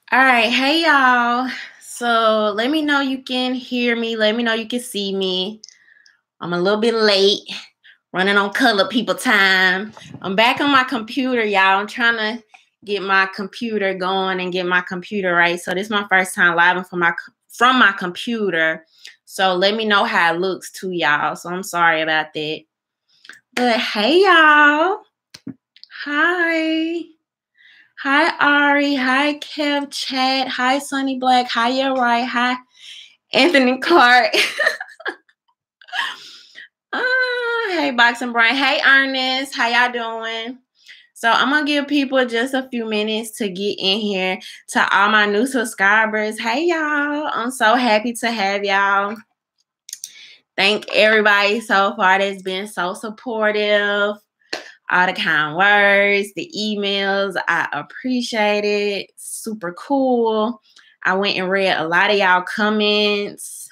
All right, hey y'all. So let me know you can hear me. Let me know you can see me. I'm a little bit late, running on color people time. I'm back on my computer, y'all. I'm trying to get my computer going and get my computer right. So this is my first time live from my computer. So let me know how it looks to y'all. So I'm sorry about that. But hey y'all. Hi. Hi, Ari. Hi, Kev Chat. Hi, Sunny Black. Hi, you're right. Hi, Anthony Clark. Hey, Boxing Brian. Hey, Ernest. How y'all doing? So I'm going to give people just a few minutes to get in here. To all my new subscribers, hey, y'all. I'm so happy to have y'all. Thank everybody so far that's been so supportive. All the kind words, the emails, I appreciate it. Super cool. I went and read a lot of y'all comments.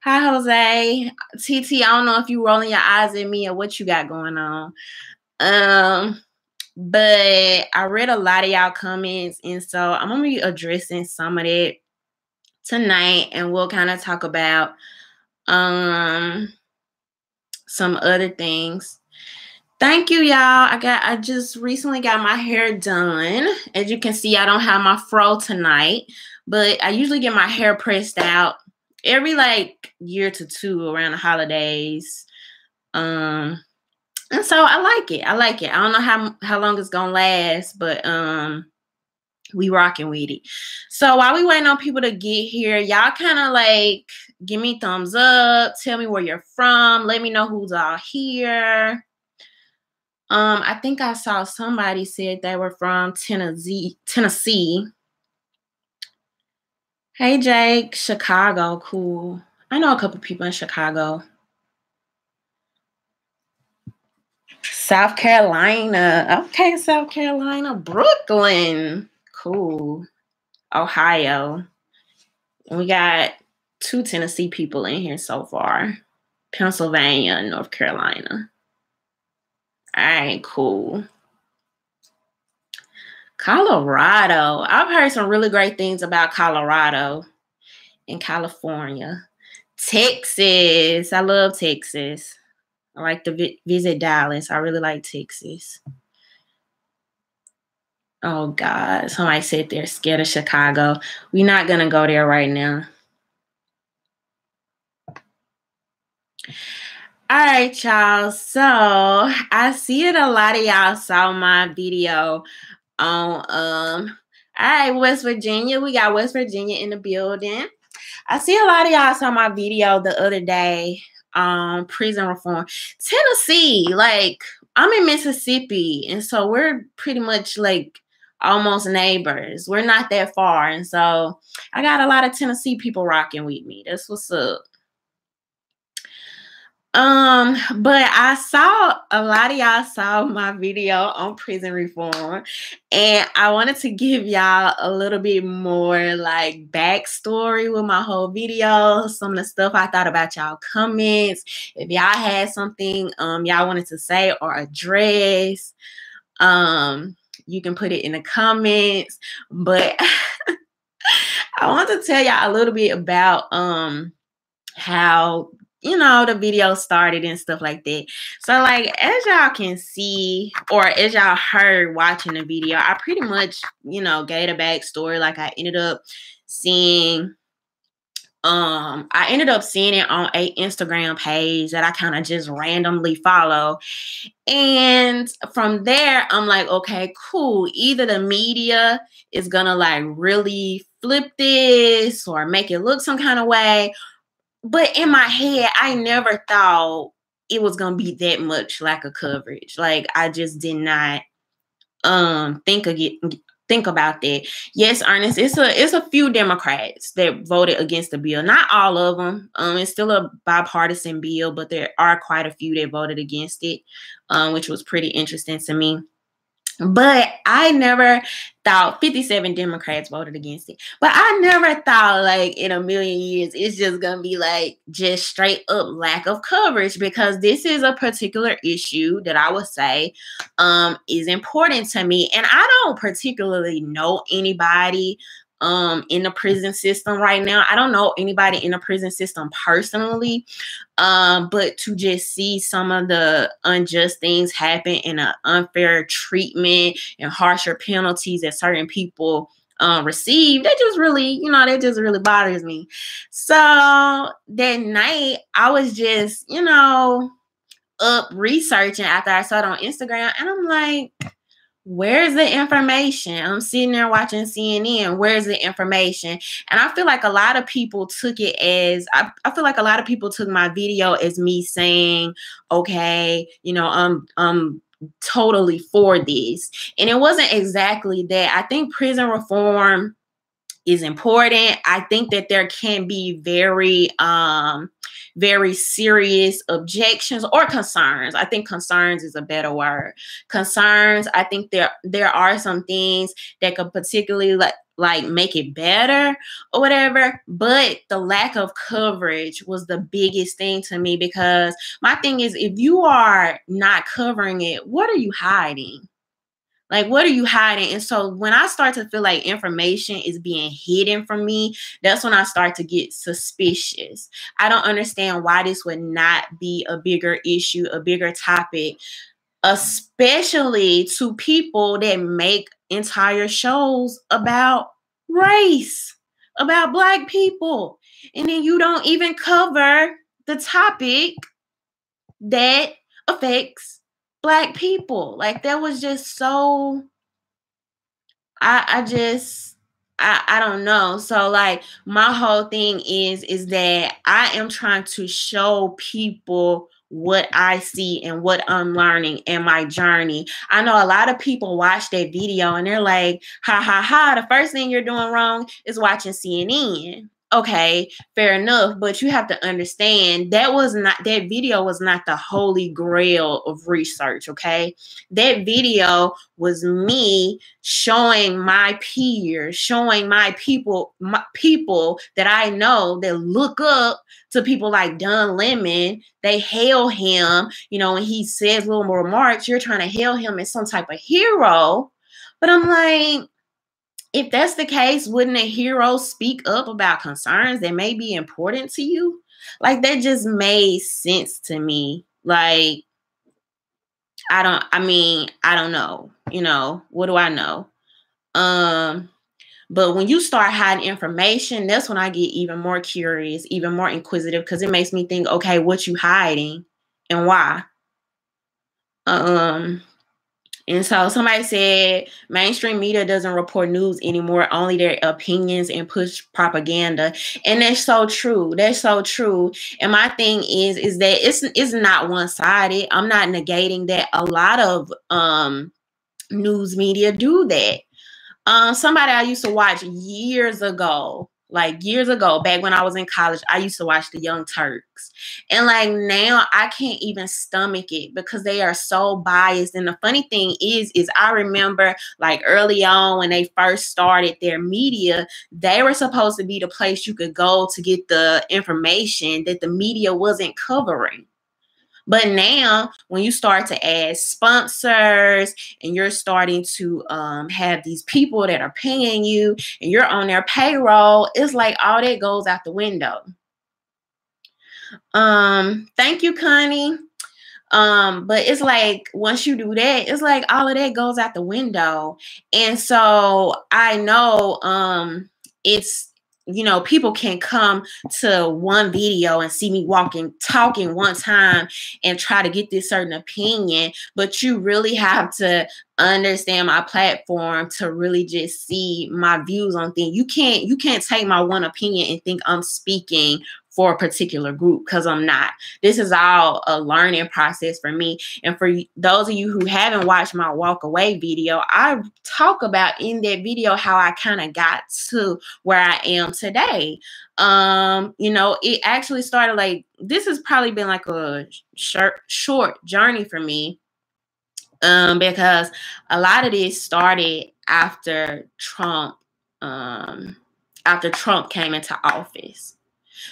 Hi, Jose. TT, I don't know if you rolling your eyes at me or what you got going on. But I read a lot of y'all comments, and so I'm gonna be addressing some of it tonight, and we'll kind of talk about some other things. Thank you, y'all. I just recently got my hair done. As you can see, I don't have my fro tonight, but I usually get my hair pressed out every year to two around the holidays. And so I like it. I don't know how long it's gonna last, but we rocking with it. So while we waiting on people to get here, y'all kind of give me thumbs up, tell me where you're from, let me know who's all here. I think I saw somebody said they were from Tennessee. Hey, Jake, Chicago, cool. I know a couple people in Chicago. South Carolina. Okay, South Carolina. Brooklyn. Cool. Ohio. We got 2 Tennessee people in here so far. Pennsylvania and North Carolina. All right, cool. Colorado. I've heard some really great things about Colorado and California. Texas. I love Texas. I like to visit Dallas. I really like Texas. Oh, God. Somebody said they're scared of Chicago. We're not going to go there right now. All right, y'all. So I see it. A lot of y'all saw my video on all right, West Virginia. We got West Virginia in the building. I see a lot of y'all saw my video the other day on prison reform. Tennessee, I'm in Mississippi, and so we're pretty much almost neighbors. We're not that far, and so I got a lot of Tennessee people rocking with me. That's what's up. But I saw a lot of y'all saw my video on prison reform, and I wanted to give y'all a little bit more backstory with my whole video, some of the stuff I thought about y'all comments. If y'all had something y'all wanted to say or address, you can put it in the comments. But I want to tell y'all a little bit about how the video started and stuff like that. So as y'all can see, or as y'all heard watching the video, I pretty much gave the backstory. I ended up seeing it on a Instagram page that I kind of just randomly follow. And from there, I'm like, okay, cool. Either the media is gonna really flip this or make it look some kind of way. But in my head, I never thought it was gonna be that much lack of coverage. I just did not think about that. Yes, Ernest, it's a few Democrats that voted against the bill. Not all of them. It's still a bipartisan bill, but there are quite a few that voted against it, which was pretty interesting to me. But I never thought 57 Democrats voted against it. But I never thought in a million years it's just going to be just straight up lack of coverage, because this is a particular issue that I would say is important to me. And I don't particularly know anybody in the prison system right now. I don't know anybody in the prison system personally, but to just see some of the unjust things happen and an unfair treatment and harsher penalties that certain people receive, that just really, that just really bothers me. So that night I was just, up researching after I saw it on Instagram, and I'm like, where's the information? I'm sitting there watching CNN. Where's the information? And I feel like a lot of people took it as, I feel like a lot of people took my video as me saying, okay, I'm totally for this. And it wasn't exactly that. I think prison reform is important. I think that there can be very serious objections or concerns. I think concerns is a better word. Concerns, I think there are some things that could particularly like make it better or whatever, but the lack of coverage was the biggest thing to me, because my thing is, if you are not covering it, what are you hiding? Like, what are you hiding? And so when I start to feel like information is being hidden from me, that's when I start to get suspicious. I don't understand why this would not be a bigger issue, a bigger topic, especially to people that make entire shows about race, about Black people. And then you don't even cover the topic that affects Black people. Like, that was just so, I don't know. So like, my whole thing is that I am trying to show people what I see and what I'm learning in my journey. I know a lot of people watch that video and they're like, ha ha ha, the first thing you're doing wrong is watching CNN. Okay, fair enough, but you have to understand that video was not the holy grail of research, okay? That video was me showing my peers, showing my people that I know that look up to people like Don Lemon. They hail him, when he says little remarks, you're trying to hail him as some type of hero. But I'm like, if that's the case, wouldn't a hero speak up about concerns that may be important to you? Like, that just made sense to me. Like, I don't know. What do I know? But when you start hiding information, that's when I get even more curious, even more inquisitive, because it makes me think, okay, what you hiding and why? And so somebody said mainstream media doesn't report news anymore, only their opinions and push propaganda. And that's so true. That's so true. And my thing is that it's not one-sided. I'm not negating that. A lot of news media do that. Somebody I used to watch years ago, back when I was in college, I used to watch the Young Turks. And like, now I can't even stomach it because they are so biased. And the funny thing is I remember like early on when they first started their media, they were supposed to be the place you could go to get the information that the media wasn't covering. But now, when you start to add sponsors and you're starting to have these people that are paying you and you're on their payroll, it's like all that goes out the window. Thank you, Connie. But it's like, once you do that, it's like all of that goes out the window. And so I know it's, people can come to one video and see me talking one time and try to get this certain opinion, but you really have to understand my platform to really just see my views on things. You can't take my one opinion and think I'm speaking for a particular group, because I'm not. This is all a learning process for me. And for those of you who haven't watched my walk away video, I talk about in that video how I kind of got to where I am today. It actually started like, this has probably been like a short journey for me. Because a lot of this started after Trump came into office.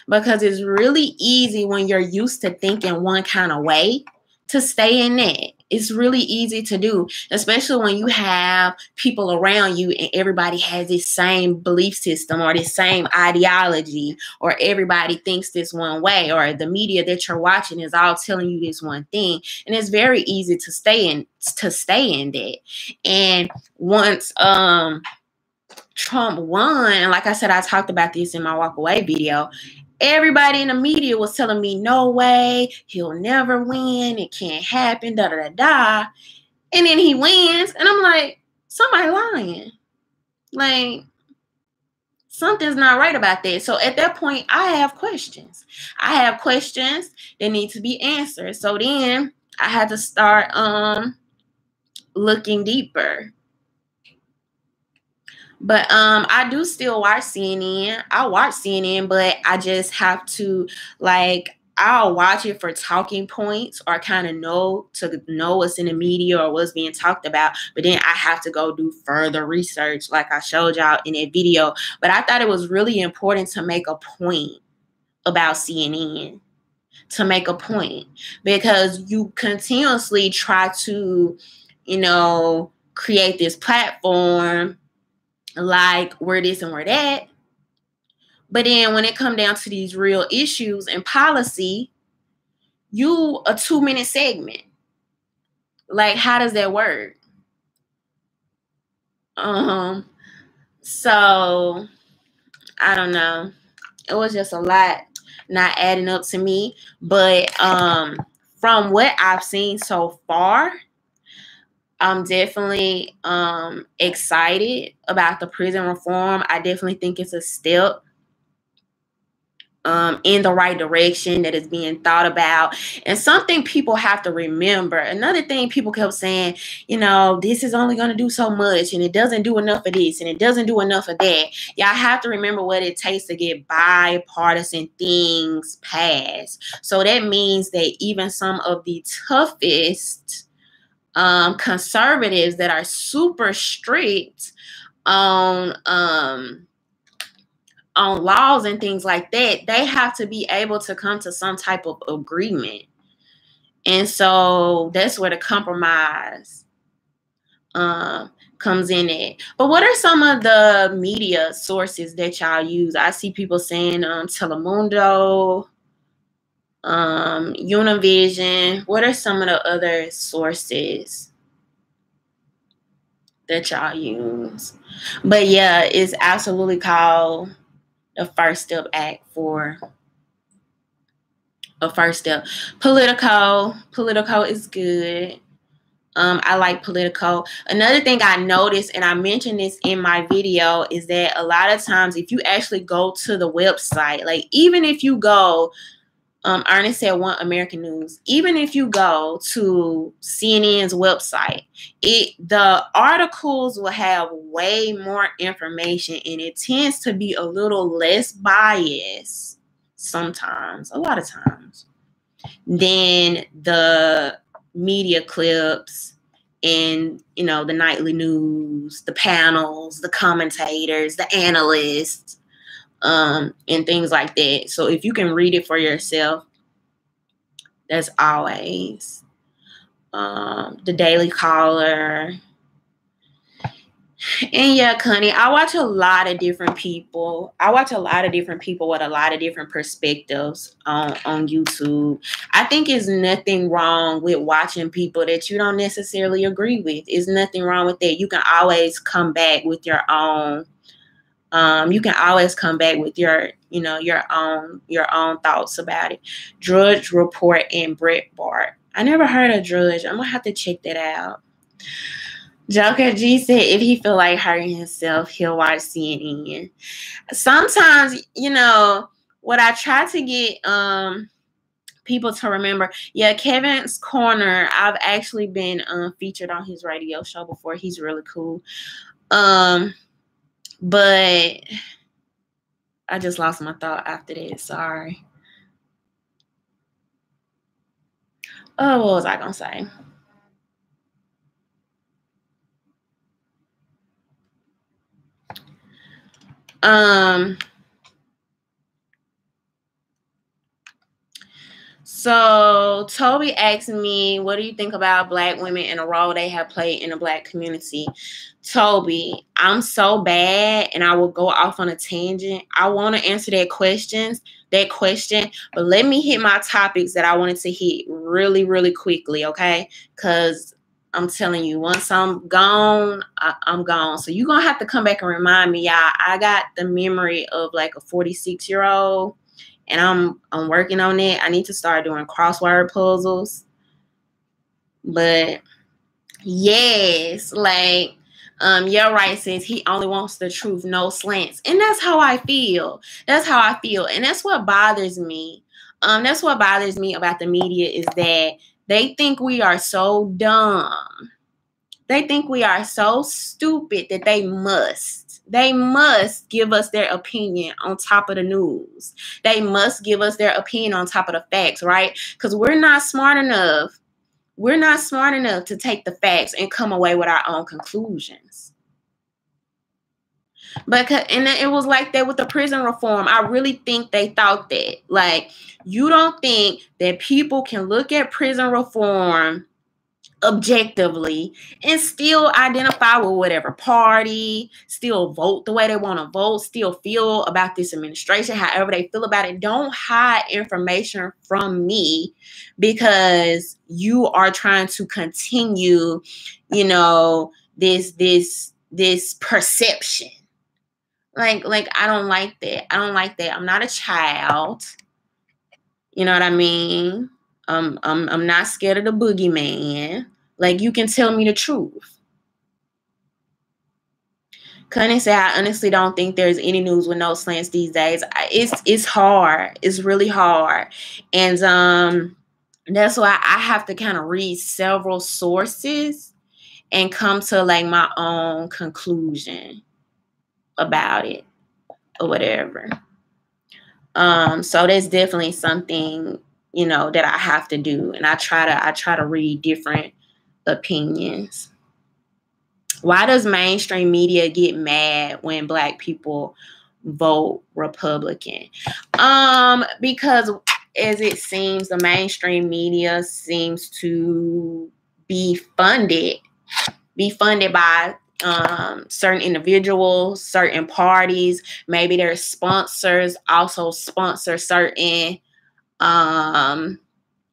Because it's really easy when you're used to thinking one kind of way to stay in that. It's really easy to do, especially when you have people around you and everybody has this same belief system or this same ideology, or everybody thinks this one way, or the media that you're watching is all telling you this one thing. And it's very easy to stay in that. And once Trump won, and like I said, I talked about this in my walk away video, everybody in the media was telling me, no way, he'll never win, it can't happen, da da da da. And then he wins, and I'm like, somebody lying. Like, something's not right about that. So at that point, I have questions. I have questions that need to be answered. So then I had to start looking deeper. But I do still watch CNN. I watch CNN, but I just have to, like, I'll watch it for talking points or kind of know what's in the media or what's being talked about. But then I have to go do further research, like I showed y'all in that video. But I thought it was really important to make a point about CNN, to make a point, because you continuously try to, create this platform like we're this and we're that. But then when it comes down to these real issues and policy, you a 2-minute segment. Like, how does that work? So I don't know. It was just a lot not adding up to me. But from what I've seen so far, I'm definitely excited about the prison reform. I definitely think it's a step in the right direction that is being thought about. And something people have to remember, another thing people kept saying, this is only going to do so much, and it doesn't do enough of this, and it doesn't do enough of that. Y'all have to remember what it takes to get bipartisan things passed. So that means that even some of the toughest conservatives that are super strict on laws and things like that, they have to be able to come to some type of agreement. And so that's where the compromise comes in at. But what are some of the media sources that y'all use? I see people saying Telemundo, Univision. What are some of the other sources that y'all use? But yeah, it's absolutely called the First Step Act for a first step. Politico is good. I like Politico. Another thing I noticed, and I mentioned this in my video, is that a lot of times if you actually go to the website, like even if you go, Ernest said One American News, even if you go to CNN's website, the articles will have way more information, and it tends to be a little less biased sometimes, a lot of times, than the media clips and, the nightly news, the panels, the commentators, the analysts, and things like that. So if you can read it for yourself, that's always the Daily Caller. And yeah, Connie, I watch a lot of different people. I watch a lot of different people with a lot of different perspectives on YouTube. I think there's nothing wrong with watching people that you don't necessarily agree with. There's nothing wrong with that. You can always come back with your own. You can always come back with your own thoughts about it. Drudge Report and Breitbart. I never heard of Drudge. I'm gonna have to check that out. Joker G said if he feel like hurting himself, he'll watch CNN. Sometimes, what I try to get people to remember, Kevin's Corner, I've actually been featured on his radio show before. He's really cool. But I just lost my thought after that. Sorry. Oh, what was I gonna say? So Toby asked me, what do you think about Black women and the role they have played in the Black community? Toby, I'm so bad and I will go off on a tangent. I want to answer that question, but let me hit my topics that I wanted to hit really, really quickly, okay? Because I'm telling you, once I'm gone, I'm gone. So you're going to have to come back and remind me, y'all. I got the memory of like a 46-year-old. And I'm working on it. I need to start doing crossword puzzles. But yes, like you're right, sis. He only wants the truth, no slants. And that's how I feel. That's how I feel. And that's what bothers me. That's what bothers me about the media is that they think we are so dumb. They think we are so stupid that they must give us their opinion on top of the news. They must give us their opinion on top of the facts, right? Because we're not smart enough. We're not smart enough to take the facts and come away with our own conclusions. And it was like that with the prison reform. I really think they thought that. Like, you don't think that people can look at prison reform objectively and still identify with whatever party, still vote the way they want to vote, still feel about this administration however they feel about it. Don't hide information from me because you are trying to continue, this perception. Like I don't like that. I don't like that. I'm not a child. You know what I mean? I'm not scared of the boogeyman. Like, you can tell me the truth. Cunning said, I honestly don't think there's any news with no slants these days. It's hard. It's really hard. And that's why I have to kind of read several sources and come to like my own conclusion about it or whatever. So that's definitely something, that I have to do. And I try to read different opinions. Why does mainstream media get mad when Black people vote Republican? Because as it seems, the mainstream media seems to be funded by certain individuals, certain parties. Maybe their sponsors also sponsor certain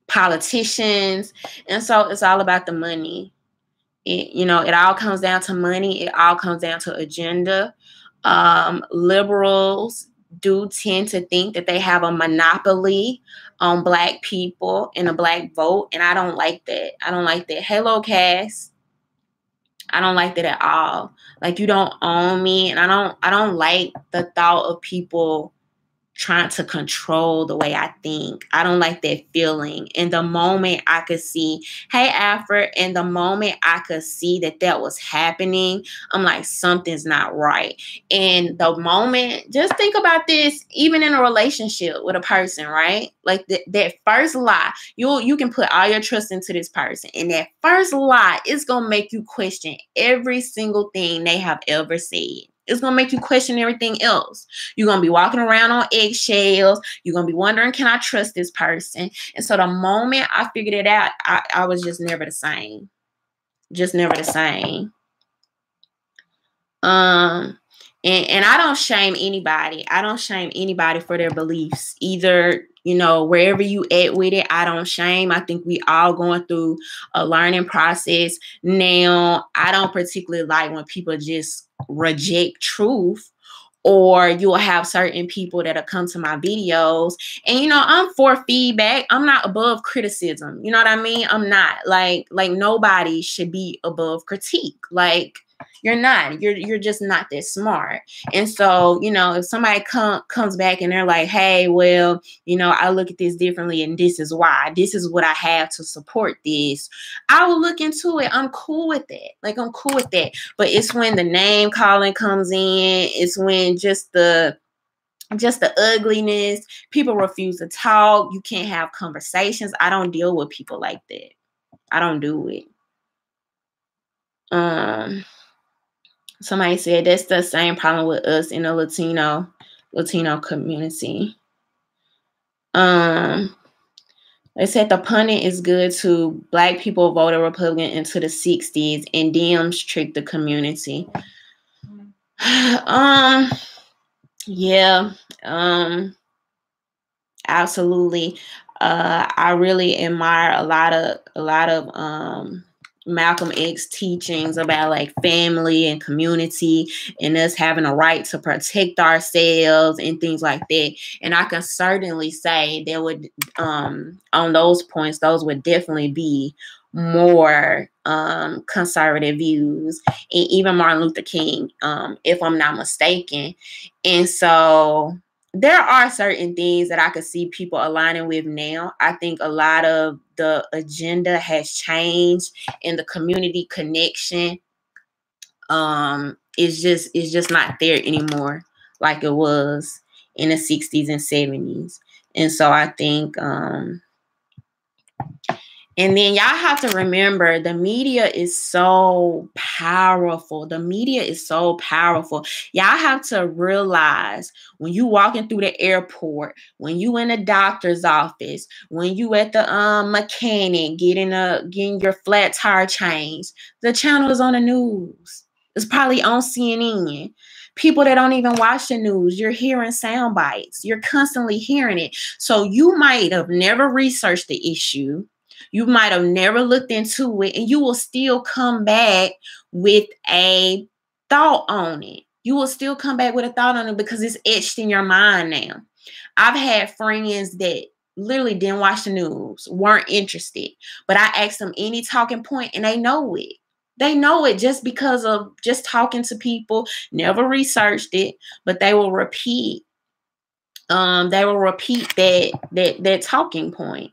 politicians. And so it's all about the money. It all comes down to money. It all comes down to agenda. Liberals do tend to think that they have a monopoly on Black people and a Black vote. And I don't like that. I don't like that. Hello, Cass. I don't like that at all. Like, you don't own me. And I don't like the thought of people trying to control the way I think. I don't like that feeling. And the moment I could see, hey, Alfred, and the moment I could see that was happening, I'm like, something's not right. And the moment, just think about this, even in a relationship with a person, right? Like that first lie, you can put all your trust into this person. And that first lie is going to make you question every single thing they have ever said. It's going to make you question everything else. You're going to be walking around on eggshells. You're going to be wondering, can I trust this person? And so the moment I figured it out, I was just never the same. Just never the same. And I don't shame anybody. I don't shame anybody for their beliefs. Either, wherever you at with it, I don't shame. I think we all going through a learning process. Now, I don't particularly like when people just reject truth, or you'll have certain people that'll come to my videos and, I'm for feedback. I'm not above criticism. You know what I mean? I'm not like nobody should be above critique. Like, you're not. You're just not that smart. And so, if somebody comes back and they're like, hey, well, I look at this differently and this is why. This is what I have to support this. I will look into it. I'm cool with that. Like, I'm cool with that. But it's when the name calling comes in. It's when just the ugliness. People refuse to talk. You can't have conversations. I don't deal with people like that. I don't do it. Somebody said that's the same problem with us in the Latino community. They said the pundit is good too. Black people voted Republican into the 60s and Dems tricked the community. Yeah. Absolutely. I really admire a lot of Malcolm X teachings about like family and community and us having a right to protect ourselves and things like that. And I can certainly say there would on those points, those would definitely be more conservative views, and even Martin Luther King, if I'm not mistaken. And so there are certain things that I could see people aligning with now. I think a lot of the agenda has changed and the community connection is just not there anymore like it was in the 60s and 70s. And so I think and then y'all have to remember the media is so powerful. The media is so powerful. Y'all have to realize when you walking through the airport, when you in a doctor's office, when you at the mechanic getting your flat tire changed, the channel is on the news. It's probably on CNN. People that don't even watch the news, you're hearing sound bites. You're constantly hearing it. So you might have never researched the issue. You might have never looked into it, and you will still come back with a thought on it. You will still come back with a thought on it because it's etched in your mind now. I've had friends that literally didn't watch the news, weren't interested, but I asked them any talking point and they know it. They know it just because of just talking to people, never researched it, but they will repeat that talking point.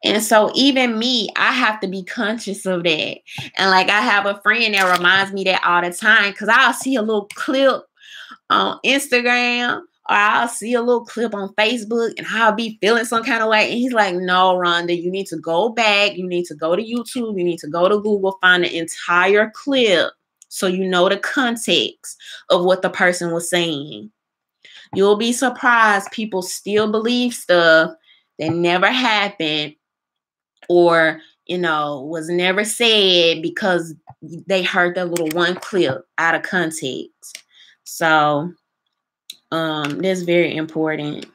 And so even me, I have to be conscious of that. And like I have a friend that reminds me that all the time because I'll see a little clip on Instagram or I'll see a little clip on Facebook and I'll be feeling some kind of way. And he's like, no, Rhonda, you need to go back. You need to go to YouTube. You need to go to Google, find the entire clip so you know the context of what the person was saying. You'll be surprised people still believe stuff that never happened or was never said because they heard that little one clip out of context. So that's very important.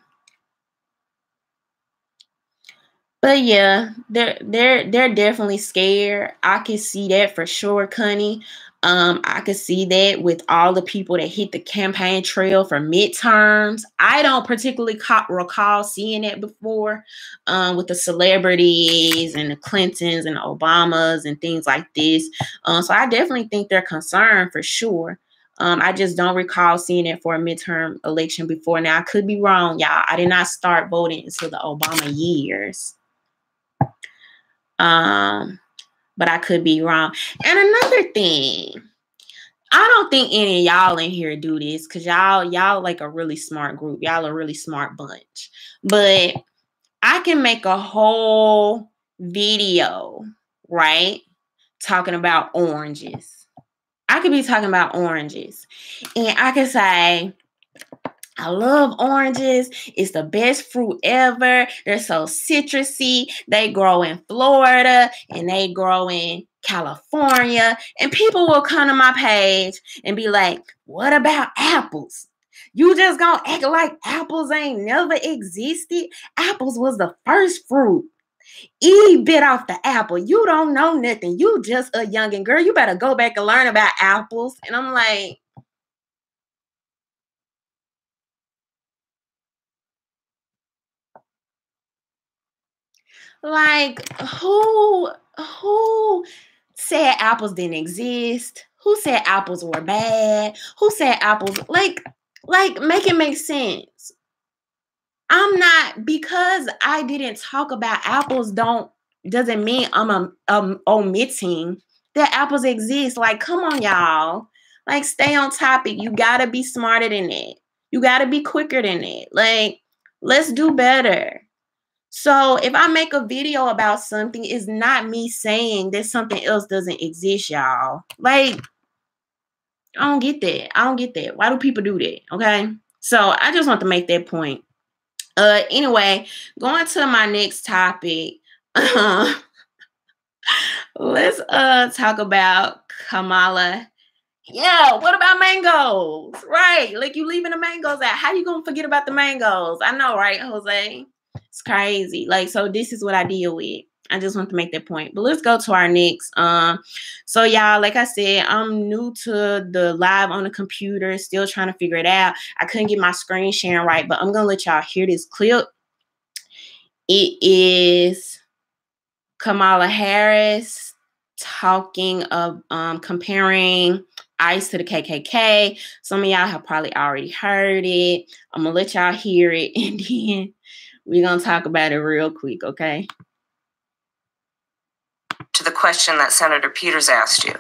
But yeah, they're definitely scared. I can see that for sure, Connie. I could see that with all the people that hit the campaign trail for midterms. I don't particularly recall seeing that before with the celebrities and the Clintons and the Obamas and things like this. So I definitely think they're concerned for sure. I just don't recall seeing it for a midterm election before. Now, I could be wrong, y'all. I did not start voting until the Obama years. But I could be wrong. And another thing, I don't think any of y'all in here do this because y'all like a really smart group. Y'all a really smart bunch. But I can make a whole video, right? Talking about oranges. I could be talking about oranges. And I could say, I love oranges. It's the best fruit ever. They're so citrusy. They grow in Florida and they grow in California. And people will come to my page and be like, what about apples? You just gonna act like apples ain't never existed? Apples was the first fruit. Eve bit off the apple. You don't know nothing. You just a youngin' girl. You better go back and learn about apples. And I'm like, who said apples didn't exist? Who said apples were bad? Who said apples like make it make sense? I'm not, because I didn't talk about apples doesn't mean I'm omitting that apples exist. Like, come on, y'all. Like, stay on topic. You gotta be smarter than that. You gotta be quicker than that. Like, let's do better. So if I make a video about something, it's not me saying that something else doesn't exist, y'all. Like, I don't get that. Why do people do that? Okay. So I just want to make that point. Anyway, going to my next topic. Let's talk about Kamala. Yeah, what about mangoes? Right. Like, you leaving the mangoes out. How you gonna forget about the mangoes? I know, right, Jose? It's crazy. Like, so this is what I deal with. I just want to make that point. But let's go to our next. So y'all, like I said, I'm new to the live on the computer, still trying to figure it out. I couldn't get my screen sharing right, but I'm gonna let y'all hear this clip. It is Kamala Harris talking of comparing ICE to the KKK. Some of y'all have probably already heard it. I'm gonna let y'all hear it, and then we're gonna talk about it real quick, okay? To the question that Senator Peters asked you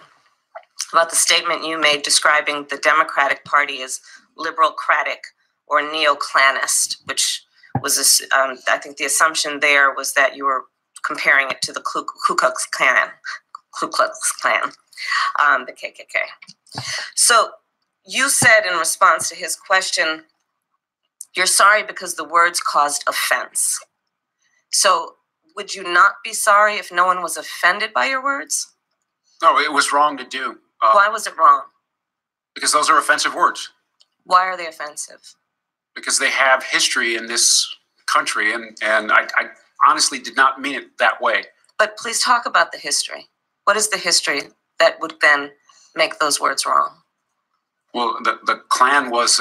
about the statement you made describing the Democratic Party as liberal-cratic or neo-Klanist, which was, I think the assumption there was that you were comparing it to the Ku Klux Klan, the KKK. So you said in response to his question, you're sorry because the words caused offense. So would you not be sorry if no one was offended by your words? No, it was wrong to do. Why was it wrong? Because those are offensive words. Why are they offensive? Because they have history in this country, and I honestly did not mean it that way. But please talk about the history. What is the history that would then make those words wrong? Well, the Klan was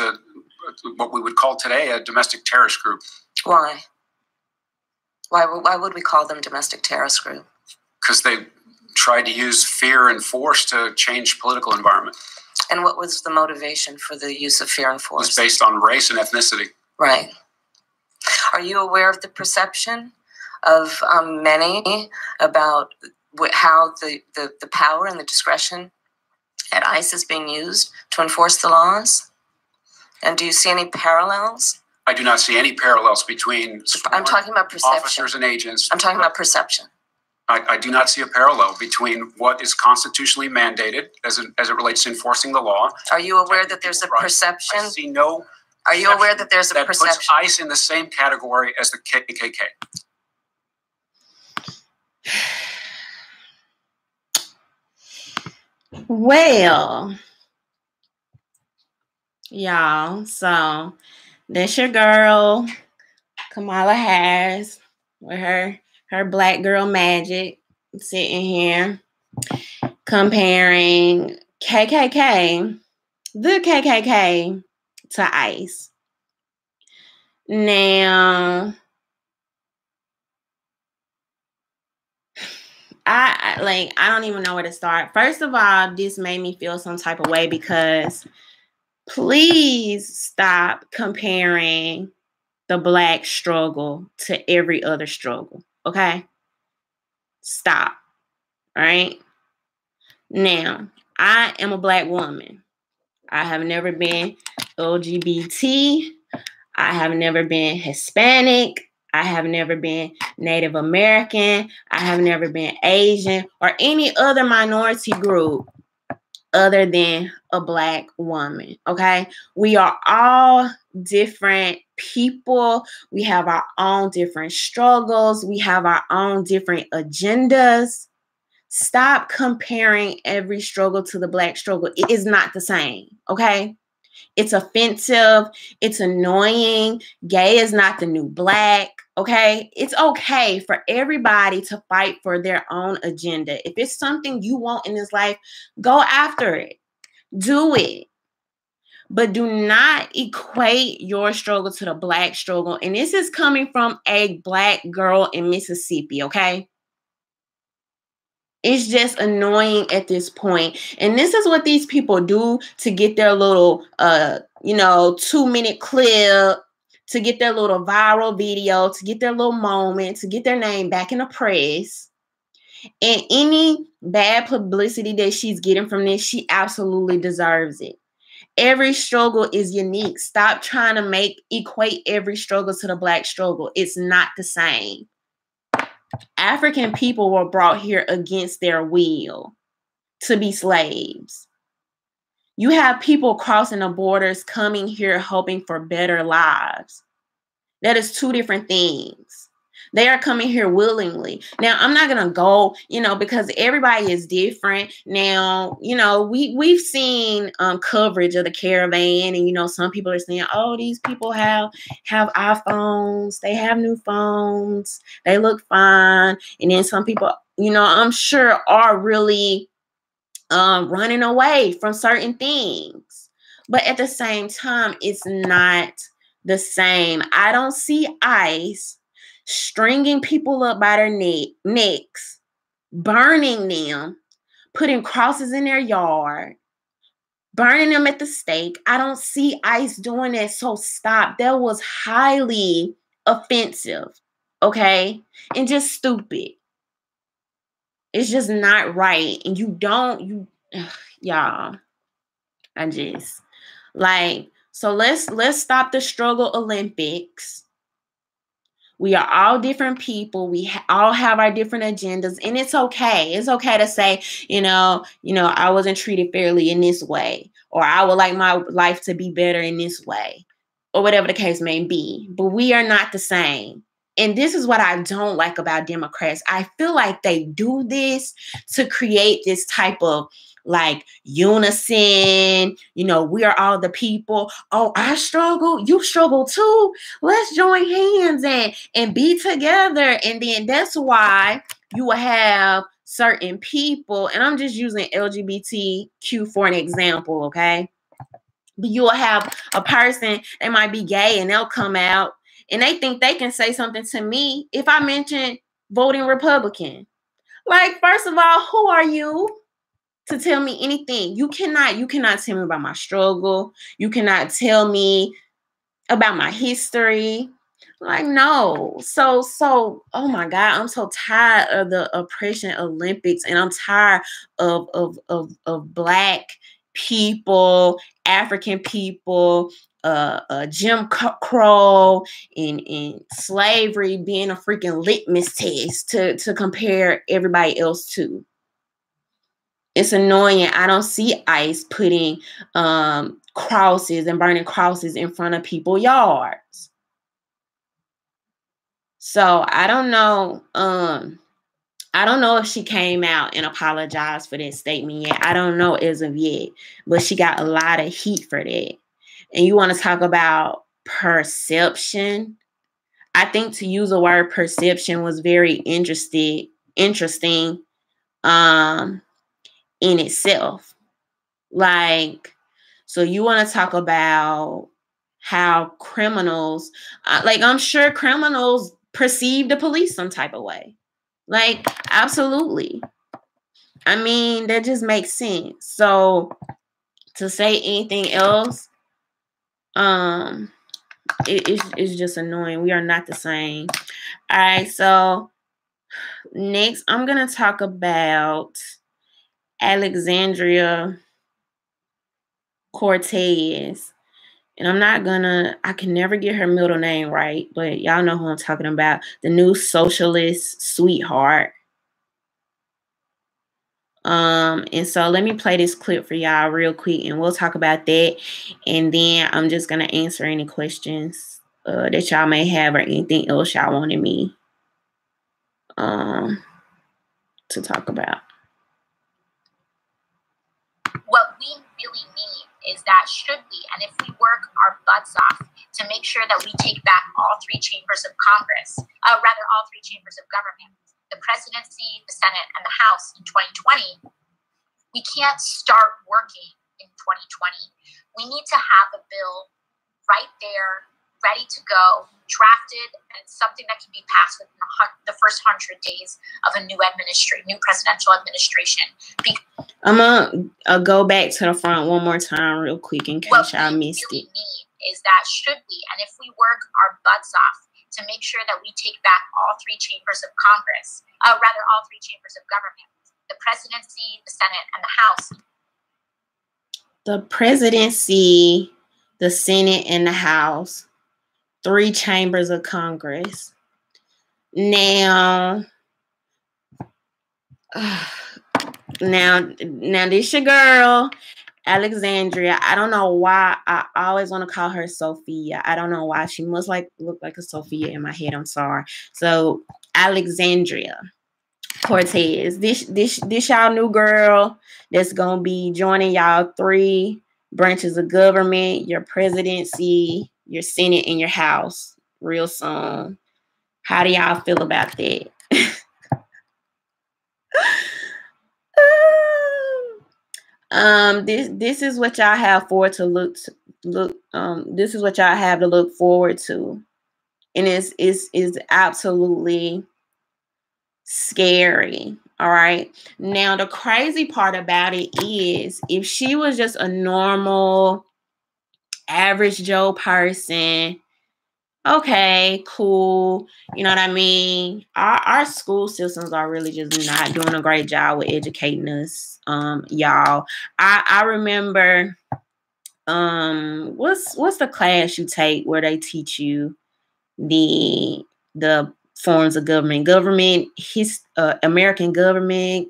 what we would call today a domestic terrorist group. Why? Why would we call them domestic terrorist group? Because they tried to use fear and force to change political environment. And what was the motivation for the use of fear and force? It was based on race and ethnicity. Right. Are you aware of the perception of many about how the power and the discretion at ICE is being used to enforce the laws? And do you see any parallels? I do not see any parallels between I'm talking about perception. Officers and agents. I'm talking about perception. I do not see a parallel between what is constitutionally mandated as it relates to enforcing the law. Are you aware that there's a perception? I see no. Are you aware that there's a perception? Puts ICE in the same category as the KKK. Well, y'all, so that's your girl, Kamala Harris, with her black girl magic, sitting here comparing KKK, the KKK, to ICE. Now, I don't even know where to start. First of all, this made me feel some type of way because please stop comparing the black struggle to every other struggle. Okay? Stop. All right? Now, I am a black woman. I have never been LGBT. I have never been Hispanic. I have never been Native American. I have never been Asian or any other minority group other than a black woman. Okay? We are all different people. We have our own different struggles. We have our own different agendas. Stop comparing every struggle to the black struggle. It is not the same. Okay? It's offensive. It's annoying. Gay is not the new black. Okay? It's okay for everybody to fight for their own agenda. If it's something you want in this life, go after it. Do it. But do not equate your struggle to the black struggle. And this is coming from a black girl in Mississippi, okay? It's just annoying at this point. And this is what these people do to get their little, 2-minute clip, to get their little viral video, to get their little moment, to get their name back in the press. And any bad publicity that she's getting from this, she absolutely deserves it. Every struggle is unique. Stop trying to equate every struggle to the black struggle. It's not the same. African people were brought here against their will to be slaves. You have people crossing the borders, coming here hoping for better lives. That is two different things. They are coming here willingly. Now, I'm not going to go, because everybody is different. Now, we've seen coverage of the caravan, and, some people are saying, oh, these people have iPhones. They have new phones. They look fine. And then some people, I'm sure are really running away from certain things. But at the same time, it's not the same. I don't see ICE stringing people up by their necks, burning them, putting crosses in their yard, burning them at the stake. I don't see ICE doing that. So stop. That was highly offensive, okay? And just stupid. It's just not right. And y'all, so let's stop the struggle Olympics. We are all different people. We all have our different agendas, and it's okay. It's okay to say, I wasn't treated fairly in this way, or I would like my life to be better in this way, or whatever the case may be. But we are not the same. And this is what I don't like about Democrats. I feel like they do this to create this type of unison, we are all the people. Oh, I struggle. You struggle too. Let's join hands and be together. And then that's why you will have certain people, and I'm just using LGBTQ for an example, okay? But you will have a person, they might be gay, and they'll come out and they think they can say something to me if I mention voting Republican. First of all, who are you to tell me anything? You cannot tell me about my struggle. You cannot tell me about my history. No. So, oh my God, I'm so tired of the oppression Olympics, and I'm tired of Black people, African people, Jim Crow and slavery being a freaking litmus test to compare everybody else to. It's annoying. I don't see ICE putting crosses and burning crosses in front of people's yards. So I don't know. I don't know if she came out and apologized for that statement yet. I don't know as of yet. But she got a lot of heat for that. And you want to talk about perception? I think to use the word perception was very interesting in itself. So you want to talk about how criminals, I'm sure criminals perceive the police some type of way. Absolutely. I mean, that just makes sense. So to say anything else, it's just annoying. We are not the same. All right, so next I'm going to talk about Alexandria Cortez. And I can never get her middle name right, but y'all know who I'm talking about. The new socialist sweetheart. And so let me play this clip for y'all real quick, and we'll talk about that. And then I'm just going to answer any questions that y'all may have or anything else y'all wanted me to talk about. What we really need is that should we, and if we work our butts off to make sure that we take back all three chambers of Congress, all three chambers of government, the presidency, the Senate, and the House in 2020, we can't start working in 2020. We need to have a bill right there, ready to go, drafted, and something that can be passed within the first 100 days of a new presidential administration. I'm going to go back to the front one more time real quick in case y'all missed it. What we really need is that should we, and if we work our butts off to make sure that we take back all three chambers of Congress, all three chambers of government, the presidency, the Senate, and the House. The presidency, the Senate, and the House. Three chambers of Congress. Now this your girl, Alexandria. I don't know why I always want to call her Sophia. I don't know why. She must look like a Sophia in my head. I'm sorry. So Alexandria Cortez. This y'all new girl that's gonna be joining y'all 3 branches of government, your presidency, your Senate, and your House real soon. How do y'all feel about that? This is what y'all have this is what y'all have to look forward to. And it's absolutely scary. All right. Now the crazy part about it is if she was just a normal average Joe person, okay, cool. You know what I mean? Our school systems are really just not doing a great job with educating us, y'all. I remember, what's the class you take where they teach you the forms of government, American government,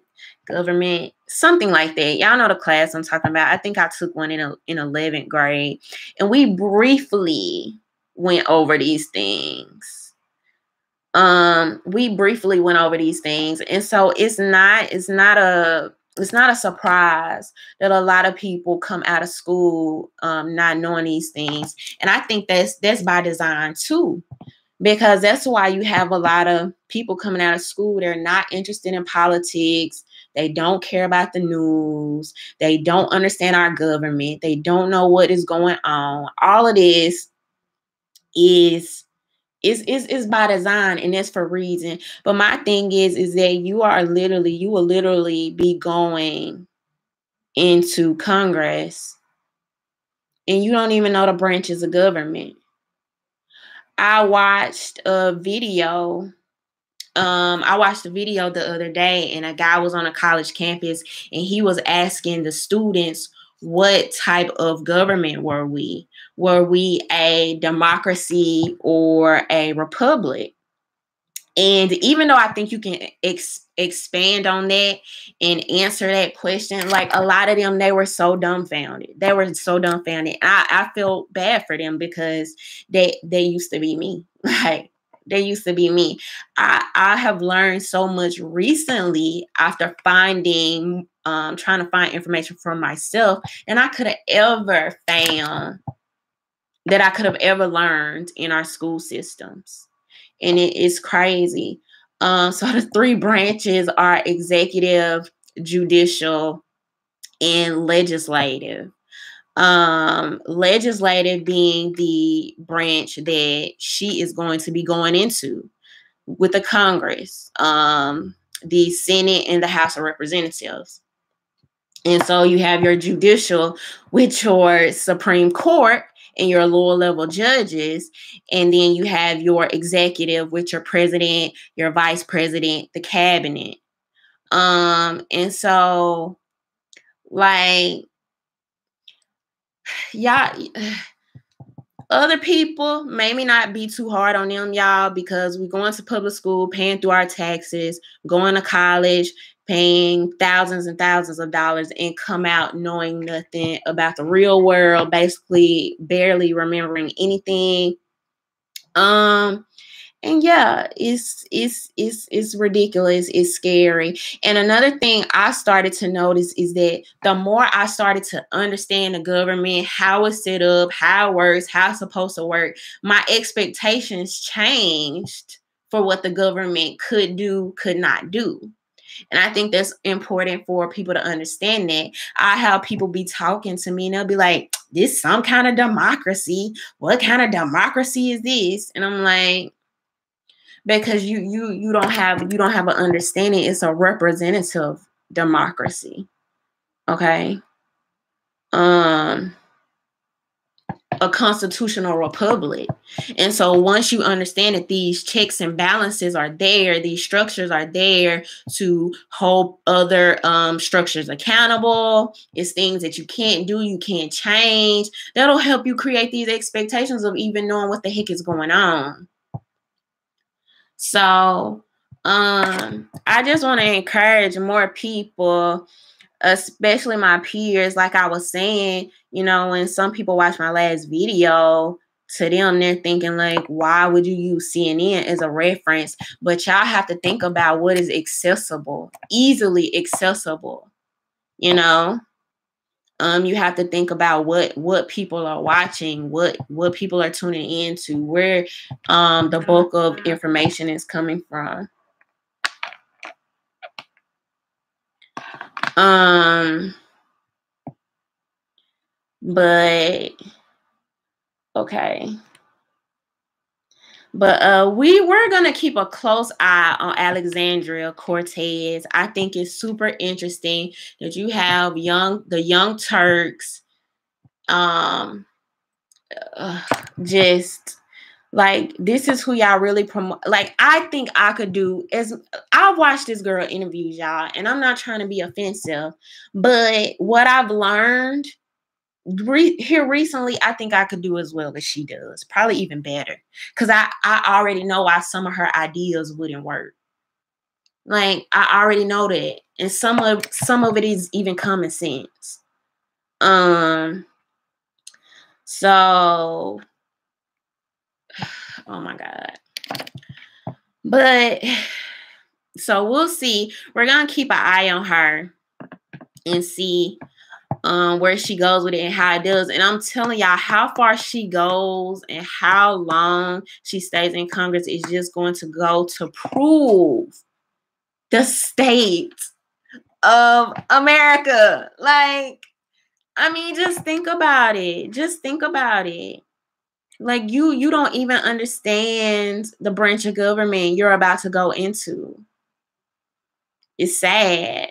something like that. Y'all know the class I'm talking about. I think I took one in 11th grade, and we briefly went over these things. And so it's not a surprise that a lot of people come out of school not knowing these things. And I think that's by design too, because that's why you have a lot of people coming out of school. They're not interested in politics. They don't care about the news. They don't understand our government. They don't know what is going on. All of this is by design, and that's for a reason. But my thing is that you will literally be going into Congress and you don't even know the branches of government. I watched a video the other day, and a guy was on a college campus, and he was asking the students, what type of government were we? Were we a democracy or a republic? And even though I think you can expand on that and answer that question, like a lot of them, they were so dumbfounded. I feel bad for them because they used to be me. Like, they used to be me. I have learned so much recently after trying to find information for myself, and I could have ever found that I could have ever learned in our school systems. And it is crazy. So the 3 branches are executive, judicial, and legislative. Legislative being the branch that she is going to be going into with the Congress, the Senate, and the House of Representatives. And so you have your judicial, which your Supreme Court and your lower level judges. And then you have your executive, with your president, your vice president, the cabinet. And so, like, y'all, other people, maybe not be too hard on them, y'all, because we're going to public school, paying through our taxes, going to college, paying thousands and thousands of dollars, and come out knowing nothing about the real world, basically barely remembering anything. And yeah, it's ridiculous. It's scary. And another thing I started to notice is that the more I started to understand the government, how it's set up, how it works, how it's supposed to work, my expectations changed for what the government could do, could not do. And I think that's important for people to understand that. I have people be talking to me and they'll be like, this some kind of democracy. What kind of democracy is this? And I'm like, because you don't have an understanding. It's a representative democracy. Okay. A constitutional republic. And so once you understand that these checks and balances are there, these structures are there to hold other structures accountable, it's things that you can't do, you can't change, that'll help you create these expectations of even knowing what the heck is going on. So I just want to encourage more people especially my peers, like I was saying, you know, when some people watch my last video, to them, they're thinking like, why would you use CNN as a reference? But y'all have to think about what is accessible, easily accessible, you know? You have to think about what people are watching, what people are tuning into, where the bulk of information is coming from. But okay. But we're gonna keep a close eye on Alexandria Cortez. I think it's super interesting that you have the young Turks, just like, this is who y'all really promote. Like, I think I could do as I've watched this girl interviews, y'all, and I'm not trying to be offensive, but what I've learned here recently, I think I could do as well as she does, probably even better, because I already know why some of her ideas wouldn't work. Like, I already know that, and some of it is even common sense. So, oh my God. But so we'll see. We're gonna keep an eye on her and see where she goes with it and how it does. And I'm telling y'all, how far she goes and how long she stays in Congress is just going to go to prove the state of America. Like, I mean, just think about it. Just think about it. Like, you don't even understand the branch of government you're about to go into. It's sad.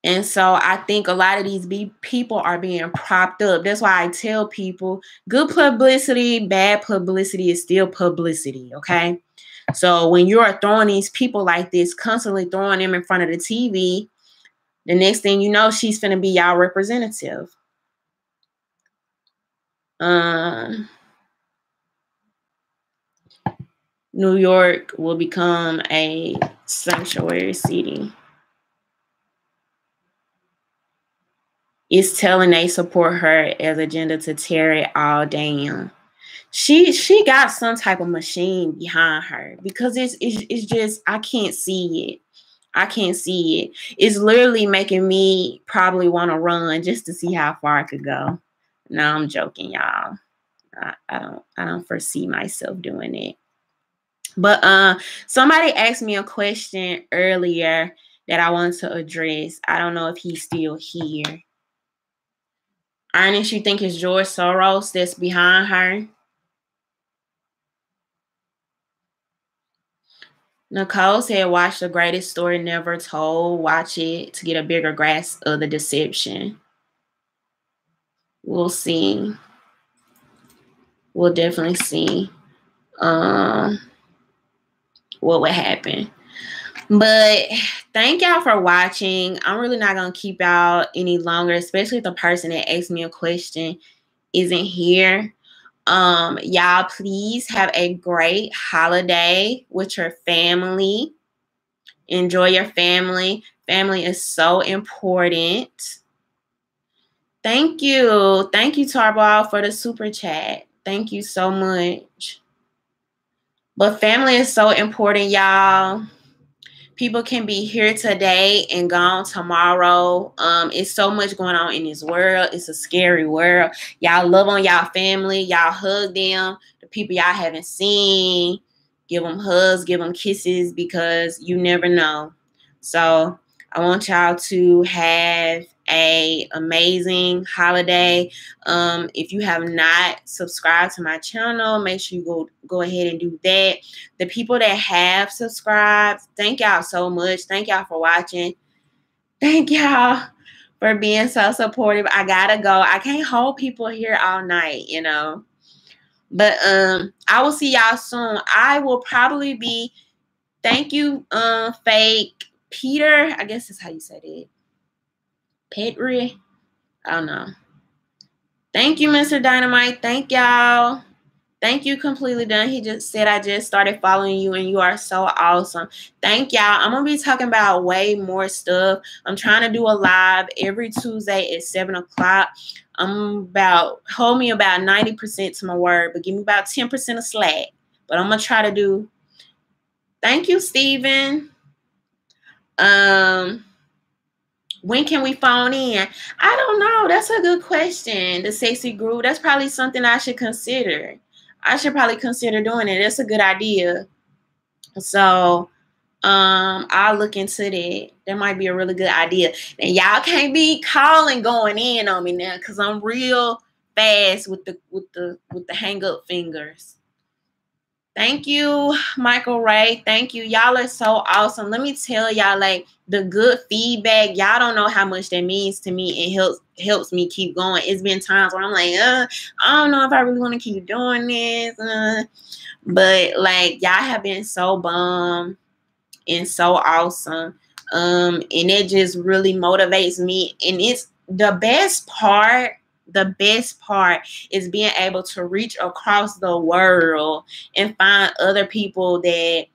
And so I think a lot of these people are being propped up. That's why I tell people, good publicity, bad publicity is still publicity, okay? So when you're throwing these people like this, constantly throwing them in front of the TV, the next thing you know, she's finna be y'all representative. New York will become a sanctuary city. It's telling they support her as agenda to tear it all down. She got some type of machine behind her, because it's just, I can't see it. I can't see it. It's literally making me probably want to run just to see how far I could go. No, I'm joking, y'all. I don't foresee myself doing it. But somebody asked me a question earlier that I wanted to address. I don't know if he's still here. Ernest, you think it's George Soros that's behind her? Nicole said, watch The Greatest Story Never Told. Watch it to get a bigger grasp of the deception. We'll see. We'll definitely see what would happen. But thank y'all for watching. I'm really not going to keep y'all any longer, especially if the person that asked me a question isn't here. Y'all, please have a great holiday with your family. Enjoy your family. Family is so important. Thank you. Thank you, Tarball, for the super chat. Thank you so much. But family is so important, y'all. People can be here today and gone tomorrow. It's so much going on in this world. It's a scary world. Y'all love on y'all family. Y'all hug them. The people y'all haven't seen, give them hugs, give them kisses, because you never know. So I want y'all to have an amazing holiday. If you have not subscribed to my channel, make sure you go ahead and do that. The people that have subscribed, thank y'all so much. Thank y'all for watching. Thank y'all for being so supportive. I gotta go. I can't hold people here all night, you know. But I will see y'all soon. I will probably be, thank you, Fake Peter. I guess that's how you said it. Petri. I don't know. Thank you, Mr. Dynamite. Thank y'all. Thank you, Completely Done. He just said, I just started following you and you are so awesome. Thank y'all. I'm going to be talking about way more stuff. I'm trying to do a live every Tuesday at 7 o'clock. Hold me about 90% to my word, but give me about 10% of slack. But I'm going to try to do. Thank you, Steven. When can we phone in? I don't know. That's a good question. The sexy groove. That's probably something I should consider. I should probably consider doing it. That's a good idea. So I'll look into that. That might be a really good idea. And y'all can't be calling going in on me now because I'm real fast with the hang up fingers. Thank you, Michael Ray. Thank you. Y'all are so awesome. Let me tell y'all, like, the good feedback, y'all don't know how much that means to me. It helps me keep going. It's been times where I'm like, I don't know if I really want to keep doing this. But, like, y'all have been so bomb and so awesome. And it just really motivates me. And it's the best part. The best part is being able to reach across the world and find other people that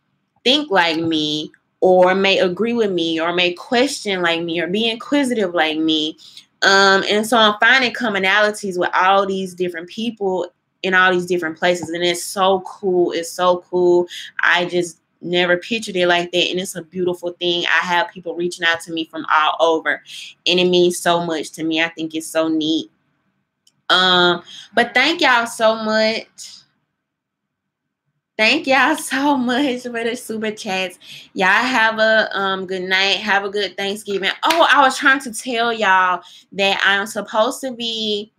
think like me or may agree with me or may question like me or be inquisitive like me. And so I'm finding commonalities with all these different people in all these different places. And it's so cool. It's so cool. I just never pictured it like that. And it's a beautiful thing. I have people reaching out to me from all over. And it means so much to me. I think it's so neat. But thank y'all so much. Thank y'all so much for the super chats. Y'all have a good night. Have a good Thanksgiving. Oh, I was trying to tell y'all that I'm supposed to be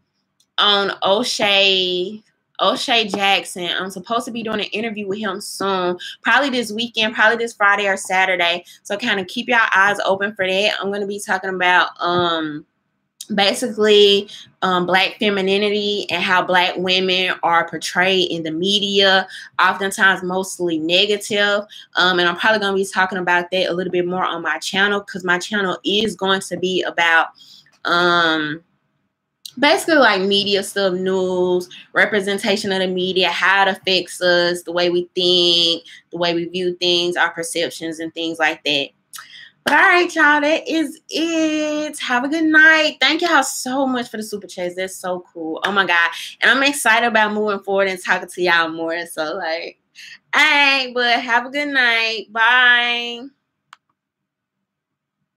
on O'Shea Jackson. I'm supposed to be doing an interview with him soon. Probably this weekend, probably this Friday or Saturday. So kind of keep your eyes open for that. I'm going to be talking about basically Black femininity and how Black women are portrayed in the media, oftentimes mostly negative. And I'm probably going to be talking about that a little bit more on my channel because my channel is going to be about basically like media stuff, news, representation of the media, how it affects us, the way we think, the way we view things, our perceptions and things like that. But all right, y'all, that is it. Have a good night. Thank y'all so much for the super chats. That's so cool. Oh my God. And I'm excited about moving forward and talking to y'all more. So like, all right, but have a good night. Bye.